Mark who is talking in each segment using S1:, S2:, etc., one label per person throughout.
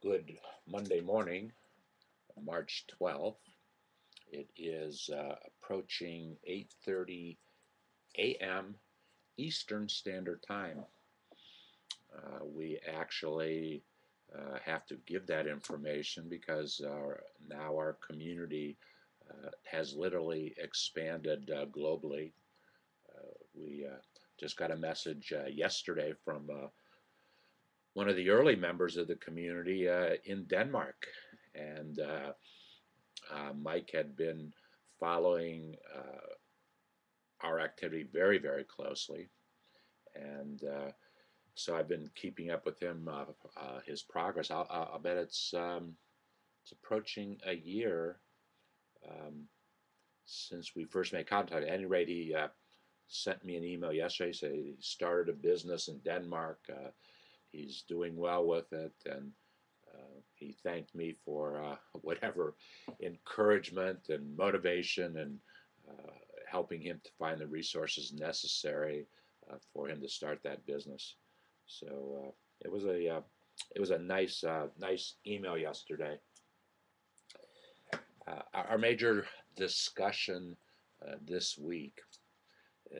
S1: Good Monday morning, March 12th. It is approaching 8:30 a.m. Eastern Standard Time. We actually have to give that information because now our community has literally expanded globally. We just got a message yesterday from one of the early members of the community in Denmark, and Mike had been following our activity very, very closely, and so I've been keeping up with him, his progress. I'll bet it's approaching a year um, since we first made contact. At any rate, he sent me an email yesterday saying he started a business in Denmark. He's doing well with it, and he thanked me for whatever encouragement and motivation and helping him to find the resources necessary for him to start that business. So it was a nice email yesterday. Our major discussion this week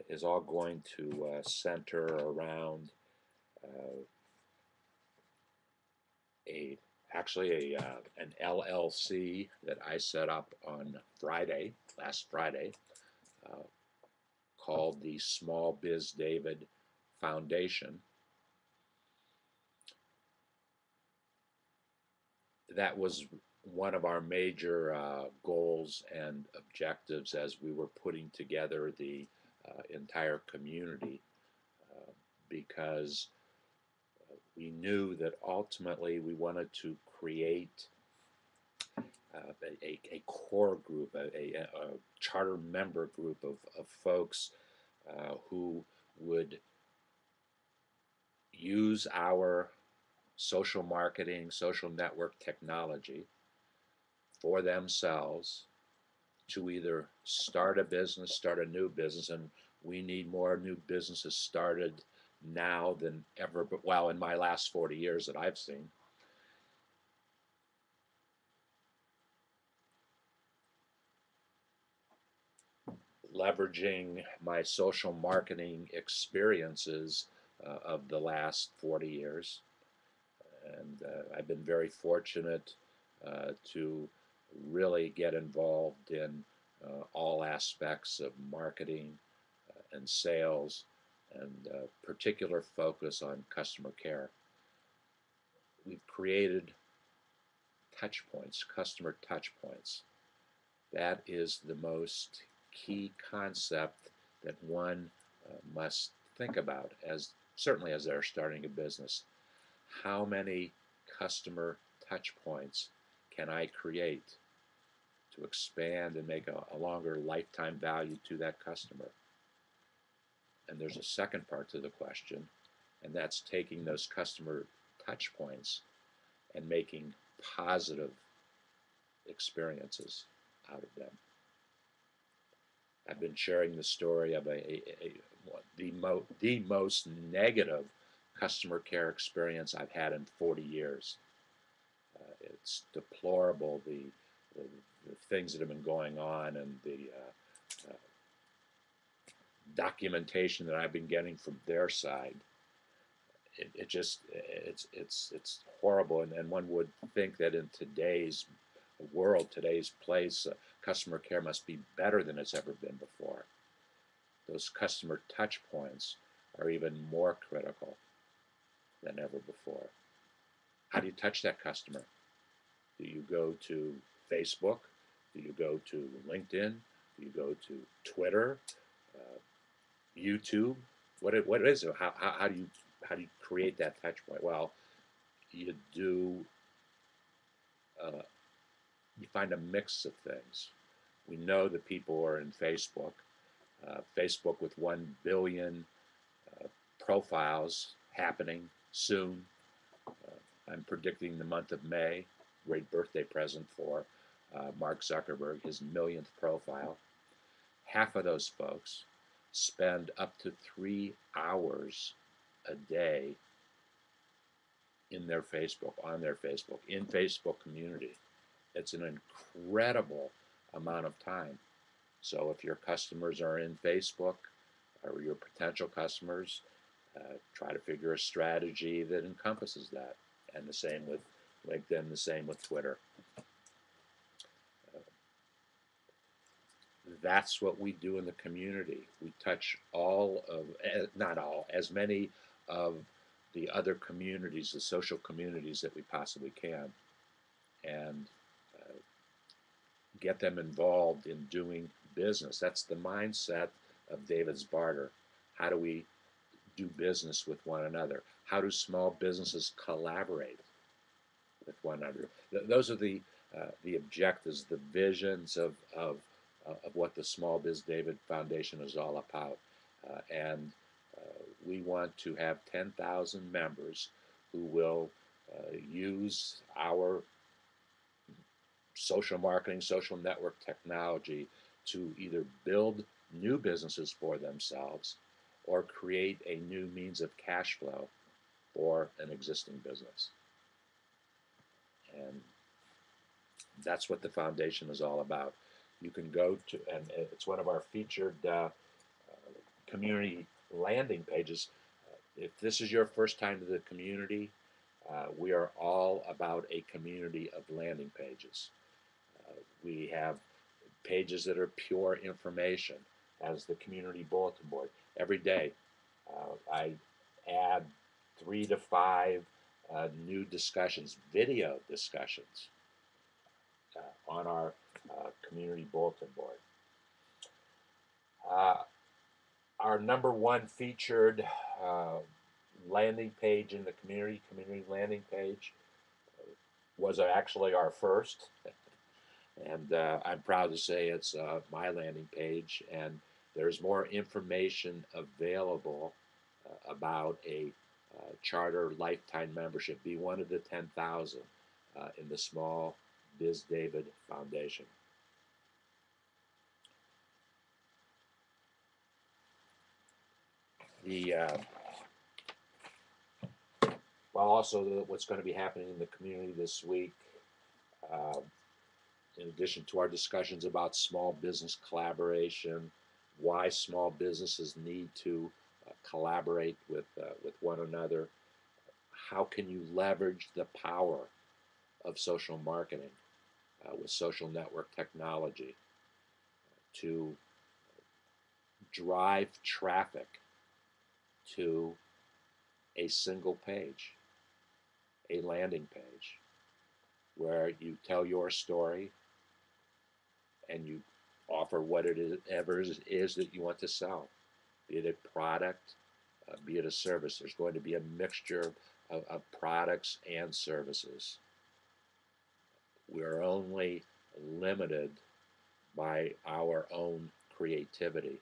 S1: is all going to center around uh, a actually an LLC that I set up on last Friday, uh, called the SmallBizDavid Foundation. That was one of our major goals and objectives as we were putting together the entire community, because we knew that ultimately we wanted to create a core group, a charter member group of folks who would use our social marketing, social network technology for themselves to either start a business, start a new business, and we need more new businesses started now than ever, but well, in my last 40 years that I've seen. Leveraging my social marketing experiences of the last 40 years. And I've been very fortunate to really get involved in all aspects of marketing and sales, and particular focus on customer care. We've created touch points, customer touch points. That is the most key concept that one must think about, as certainly as they're starting a business. How many customer touch points can I create to expand and make a longer lifetime value to that customer? And there's a second part to the question, and that's taking those customer touch points and making positive experiences out of them. I've been sharing the story of the most negative customer care experience I've had in 40 years. It's deplorable, the things that have been going on, and the documentation that I've been getting from their side. It just it's horrible, and one would think that in today's world, today's place, customer care must be better than it's ever been before. Those customer touch points are even more critical than ever before. How do you touch that customer? Do you go to Facebook? Do you go to LinkedIn? Do you go to Twitter? Uh, YouTube? What is it? How do you create that touch point? Well, you do uh, you find a mix of things. We know that people are in Facebook. Facebook with 1 billion profiles happening soon. I'm predicting the month of May. Great birthday present for Mark Zuckerberg, his millionth profile. Half of those folks spend up to 3 hours a day in their Facebook, on their Facebook, in Facebook community. It's an incredible amount of time. So if your customers are in Facebook, or your potential customers, try to figure a strategy that encompasses that. And the same with LinkedIn, the same with Twitter. That's what we do in the community. We touch all of, not all, as many of the other communities, the social communities that we possibly can, and get them involved in doing business. That's the mindset of David's Barter. How do we do business with one another? How do small businesses collaborate with one another? Those are the objectives, the visions of what the SmallBizDavid Foundation is all about. And we want to have 10,000 members who will use our social marketing, social network technology to either build new businesses for themselves or create a new means of cash flow for an existing business. And that's what the foundation is all about. You can go to, and it's one of our featured community landing pages. If this is your first time to the community, we are all about a community of landing pages. We have pages that are pure information, as the community bulletin board. Every day, I add 3 to 5 new discussions, video discussions, on our community bulletin board. Our number one featured landing page in the community landing page, was actually our first. And I'm proud to say it's my landing page, and there's more information available about a charter lifetime membership. Be one of the 10,000 in the SmallBizDavid Foundation. Also what's going to be happening in the community this week, in addition to our discussions about small business collaboration, why small businesses need to collaborate with one another, how can you leverage the power of social marketing with social network technology to drive traffic to a single page, a landing page, where you tell your story and you offer what it is, ever is that you want to sell, be it a product, be it a service. There's going to be a mixture of products and services. We're only limited by our own creativity.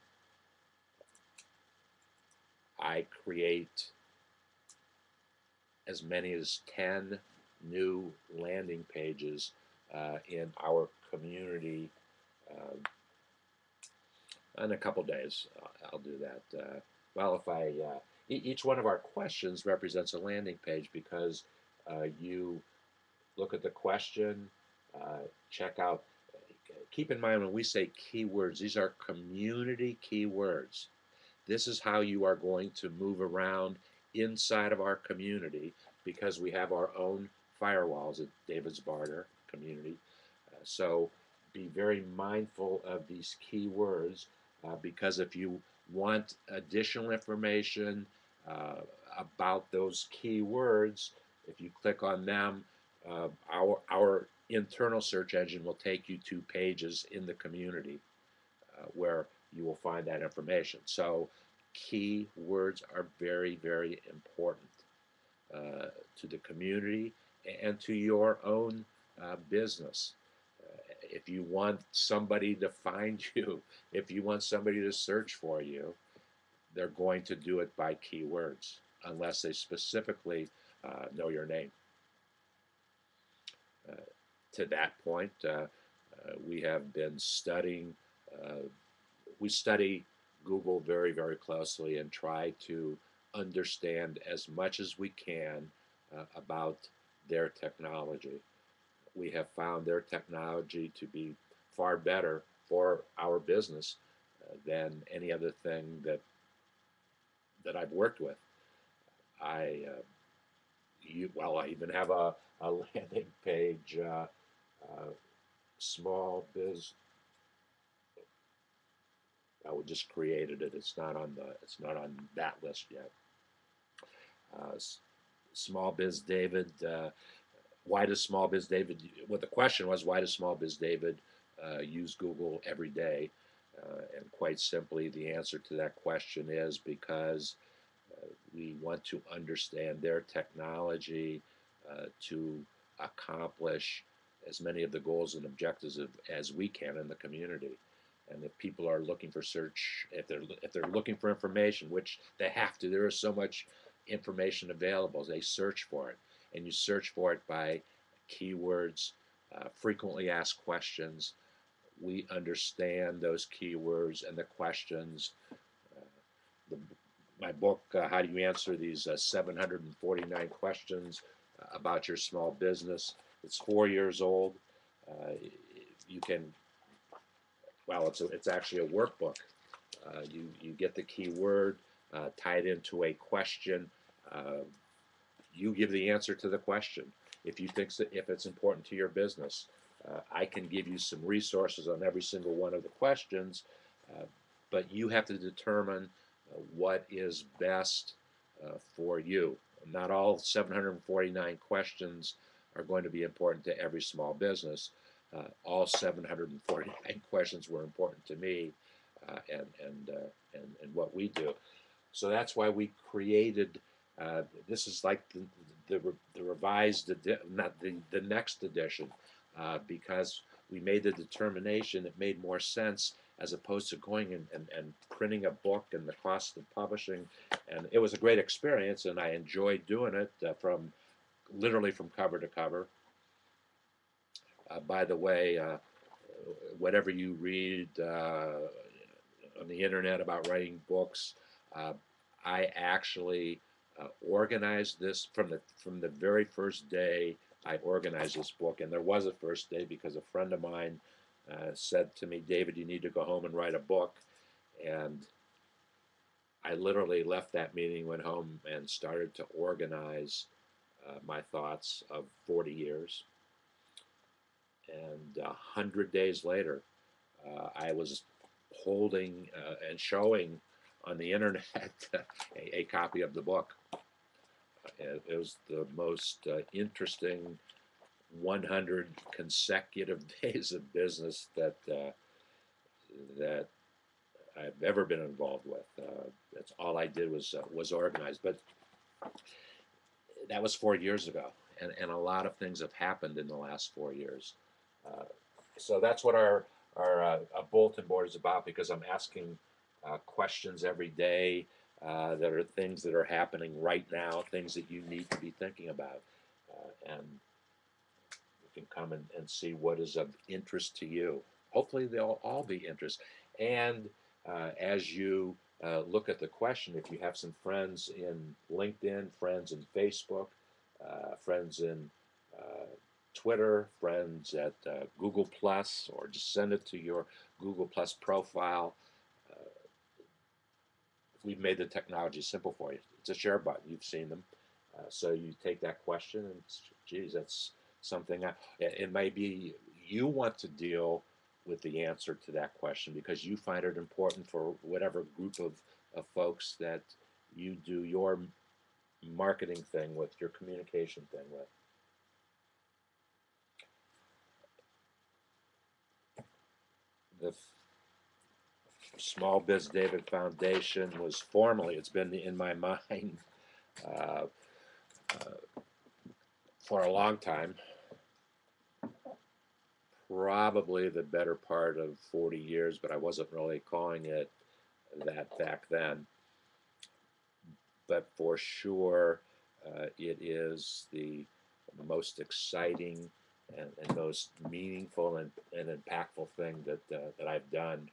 S1: I create as many as 10 new landing pages in our community in a couple days. I'll do that. Well, if I each one of our questions represents a landing page, because you look at the question, check out. Keep in mind, when we say keywords, these are community keywords. This is how you are going to move around inside of our community, because we have our own firewalls at David's Barter community. So be very mindful of these keywords, because if you want additional information about those keywords, if you click on them, our internal search engine will take you to pages in the community where you will find that information. So keywords are very, very important to the community and to your own business. If you want somebody to find you, if you want somebody to search for you, they're going to do it by keywords, unless they specifically know your name. To that point, we have been studying, we study Google very, very closely and try to understand as much as we can about their technology. We have found their technology to be far better for our business than any other thing that I've worked with. I even have a landing page, small biz. I just created it. It's not on that list yet. Uh, Small Biz David. Why does Small Biz David? What the question was, why does Small Biz David use Google every day? And quite simply, the answer to that question is because we want to understand their technology to accomplish as many of the goals and objectives as we can in the community. And if people are looking for search, if they're looking for information, which they have to, there is so much information available. They search for it, and you search for it by keywords, frequently asked questions. We understand those keywords and the questions. Uh, the, my book, How Do You Answer These 749 Questions About Your Small Business? It's 4 years old. You can, well, it's actually a workbook. You get the keyword, tie it into a question. Uh, you give the answer to the question. If it's important to your business, I can give you some resources on every single one of the questions, uh, but you have to determine what is best for you. Not all 749 questions are going to be important to every small business. All 749 questions were important to me, and what we do. So that's why we created. This is like the revised, not the next edition, because we made the determination it made more sense as opposed to going and printing a book and the cost of publishing. And it was a great experience, and I enjoyed doing it from literally from cover to cover. By the way, whatever you read on the internet about writing books, uh, I actually organized this from the very first day I organized this book, and there was a first day because a friend of mine said to me, "David, you need to go home and write a book," and I literally left that meeting, went home, and started to organize my thoughts of 40 years. And 100 days later, I was holding and showing on the internet a copy of the book. It was the most interesting 100 consecutive days of business that I've ever been involved with. That's all I did was organize. But that was 4 years ago, and a lot of things have happened in the last 4 years. Uh, so that's what our bulletin board is about, because I'm asking questions every day that are things that are happening right now, things that you need to be thinking about. And you can come and see what is of interest to you. Hopefully, they'll all be interest. And as you look at the question, if you have some friends in LinkedIn, friends in Facebook, friends in Twitter, friends at Google Plus, or just send it to your Google Plus profile. Uh, we've made the technology simple for you. It's a share button. You've seen them. So you take that question and, geez, that's something. It may be you want to deal with the answer to that question because you find it important for whatever group of folks that you do your marketing thing with, your communication thing with. The SmallBizDavid Foundation was formally, it's been in my mind uh, uh, for a long time, probably the better part of 40 years, but I wasn't really calling it that back then. But for sure, it is the most exciting and most meaningful and impactful thing that I've done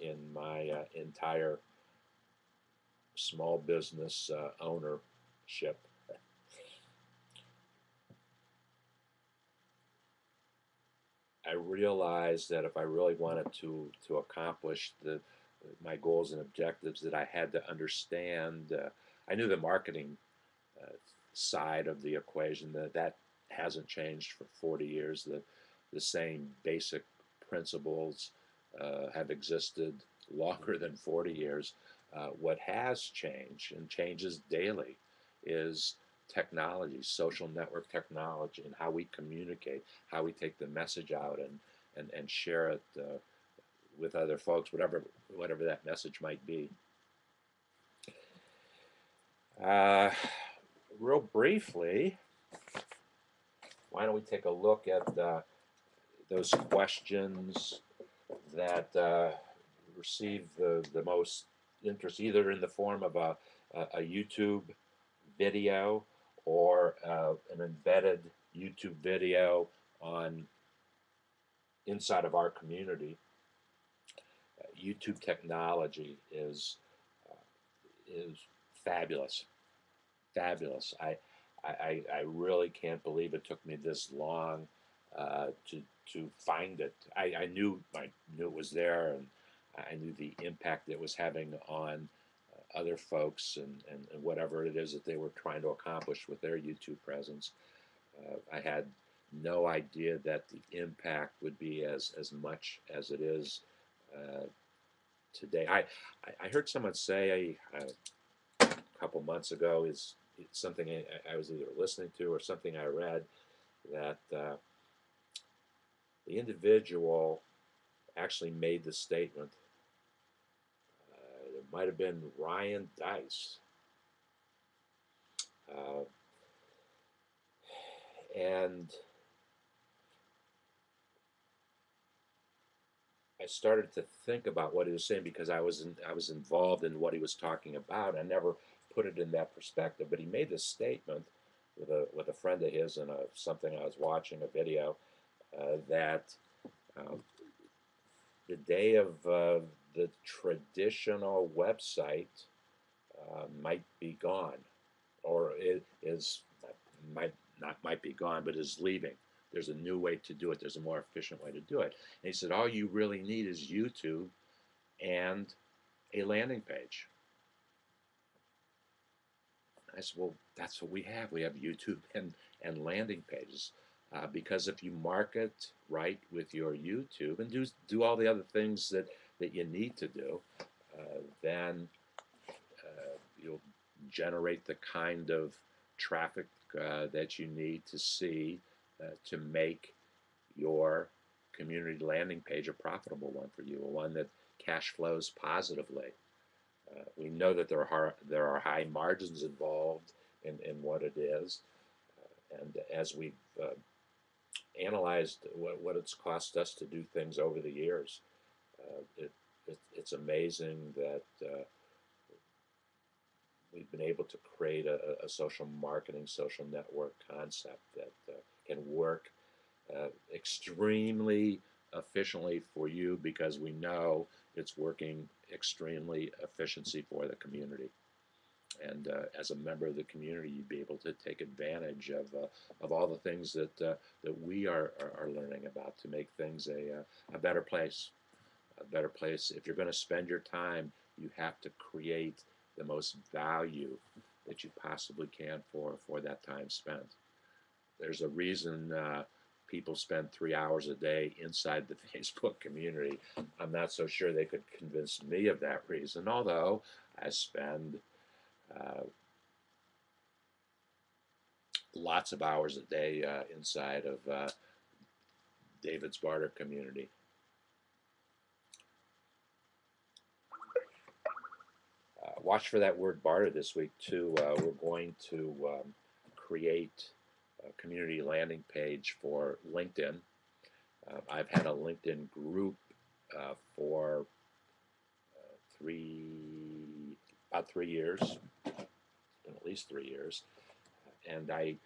S1: in my entire small business ownership. I realized that if I really wanted to accomplish my goals and objectives, that I had to understand. I knew the marketing uh, side of the equation, that hasn't changed for 40 years. The same basic principles have existed longer than 40 years. What has changed and changes daily is technology, social network technology, and how we communicate, how we take the message out and share it with other folks, whatever that message might be. Uh, Real briefly, why don't we take a look at those questions that receive the most interest, either in the form of a YouTube video or an embedded YouTube video on inside of our community. YouTube technology is fabulous, fabulous. I really can't believe it took me this long to find it. I knew it was there, and I knew the impact it was having on other folks and whatever it is that they were trying to accomplish with their YouTube presence. I had no idea that the impact would be as much as it is today. I heard someone say a couple months ago, is something I was either listening to or something I read, that the individual actually made the statement. It might have been Ryan Dice. Uh, and I started to think about what he was saying, because I was involved in what he was talking about. I never put it in that perspective, but he made this statement with a friend of his and something I was watching, a video, that uh, the day of the traditional website might be gone, or it is might be gone, but is leaving. There's a new way to do it. There's a more efficient way to do it. And he said, all you really need is YouTube and a landing page. I said, well, that's what we have. We have YouTube and landing pages. Because if you market right with your YouTube and do all the other things that you need to do, then you'll generate the kind of traffic that you need to see to make your community landing page a profitable one for you, a one that cash flows positively. We know that there are high margins involved in what it is, and as we've analyzed what it's cost us to do things over the years, it's amazing that we've been able to create a social marketing, social network concept that can work extremely efficiently for you, because we know it's working extremely efficiency for the community. And as a member of the community, you'd be able to take advantage of all the things that we are learning about to make things a better place. A better place. If you're going to spend your time, you have to create the most value that you possibly can for that time spent. There's a reason people spend 3 hours a day inside the Facebook community. I'm not so sure they could convince me of that reason, although I spend lots of hours a day inside of David's Barter community. Watch for that word barter this week too. We're going to create a community landing page for LinkedIn. I've had a LinkedIn group for about 3 years, at least 3 years, and I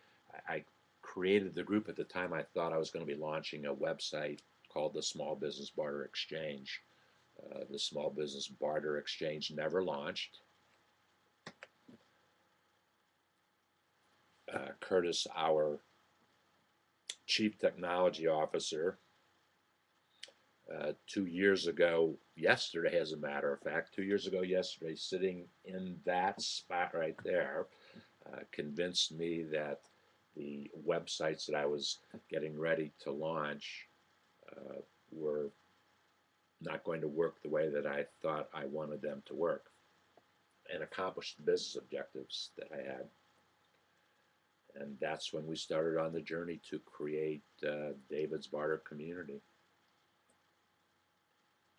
S1: created the group at the time. I thought I was going to be launching a website called the Small Business Barter Exchange. The Small Business Barter Exchange never launched. Curtis, our Chief Technology Officer, 2 years ago yesterday, as a matter of fact, 2 years ago yesterday, sitting in that spot right there, convinced me that the websites that I was getting ready to launch were not going to work the way that I thought I wanted them to work, and accomplish the business objectives that I had. And that's when we started on the journey to create David's Barter community.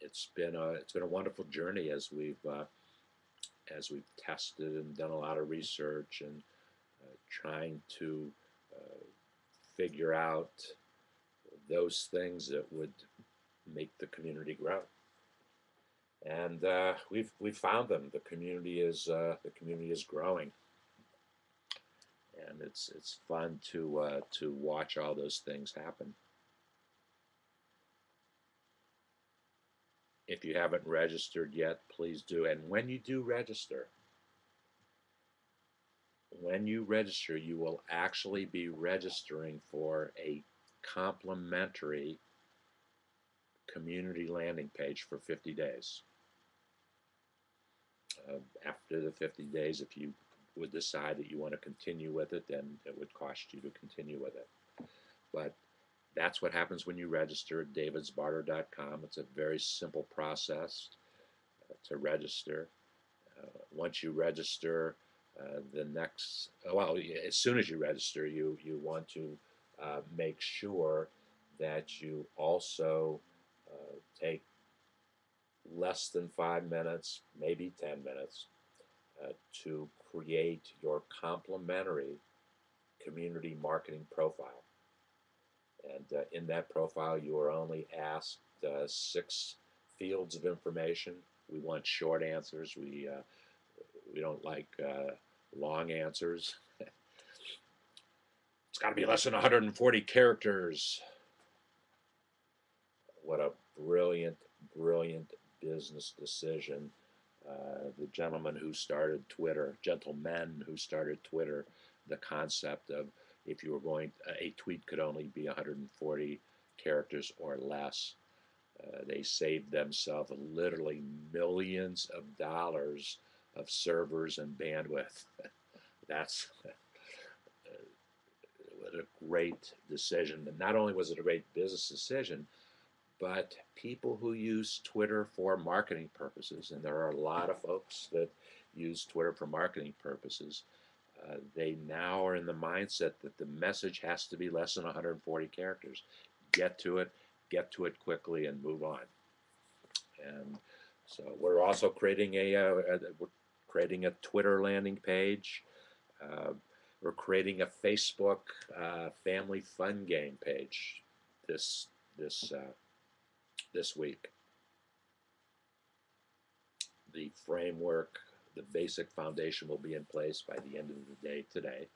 S1: It's been a wonderful journey as we've tested and done a lot of research and trying to uh, figure out those things that would make the community grow. And we've found them. The community is growing, and it's fun to watch all those things happen. If you haven't registered yet, please do. And when you register, you will actually be registering for a complimentary community landing page for 50 days. After the 50 days, if you would decide that you want to continue with it, then it would cost you to continue with it. But that's what happens when you register at davidsbarter.com. It's a very simple process to register. Once you register, as soon as you register, you want to make sure that you also take less than 5 minutes, maybe 10 minutes, to create your complimentary community marketing profile. And in that profile, you are only asked 6 fields of information. We want short answers. We don't like long answers. It's got to be less than 140 characters. What a brilliant, brilliant business decision. The gentlemen who started Twitter, gentlemen who started Twitter, the concept of if you were going, a tweet could only be 140 characters or less. They saved themselves literally millions of dollars of servers and bandwidth. That's a great decision. And not only was it a great business decision, but people who use Twitter for marketing purposes, and there are a lot of folks that use Twitter for marketing purposes, they now are in the mindset that the message has to be less than 140 characters. Get to it quickly, and move on. And so we're also creating a Twitter landing page. We're creating a Facebook family fun game page this week. The framework, the basic foundation will be in place by the end of the day today.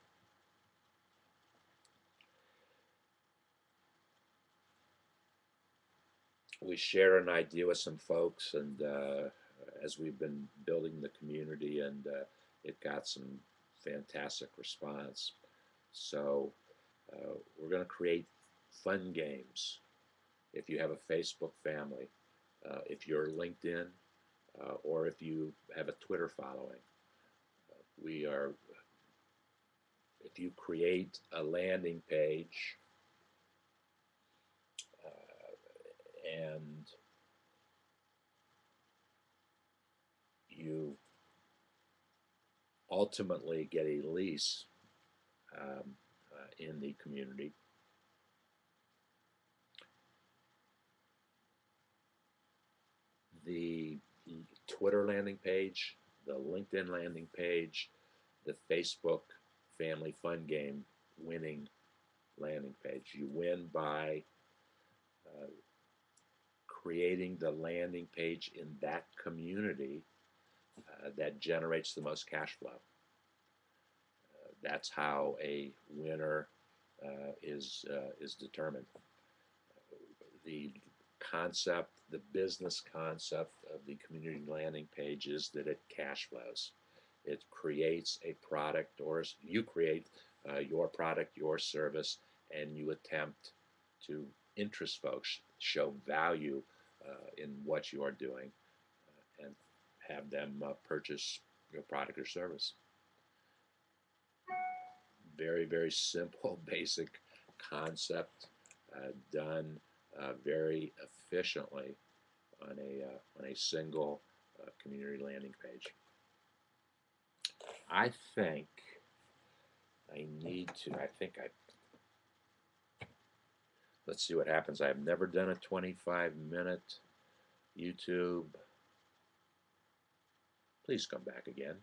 S1: We shared an idea with some folks, and as we've been building the community, and it got some fantastic response. So we're going to create fun games. If you have a Facebook family, if you're LinkedIn, or if you have a Twitter following, if you create a landing page and you ultimately get a lease in the community, the Twitter landing page, the LinkedIn landing page, the Facebook Family Fun Game winning landing page. You win by creating the landing page in that community that generates the most cash flow. That's how a winner is determined. The concept, the business concept of the community landing page is that it cash flows. It creates a product, or you create your product, your service, and you attempt to interest folks, show value in what you are doing and have them purchase your product or service. Very, very simple, basic concept done very efficiently on a single community landing page. I think I need to. Let's see what happens. I have never done a 25-minute YouTube. Please come back again.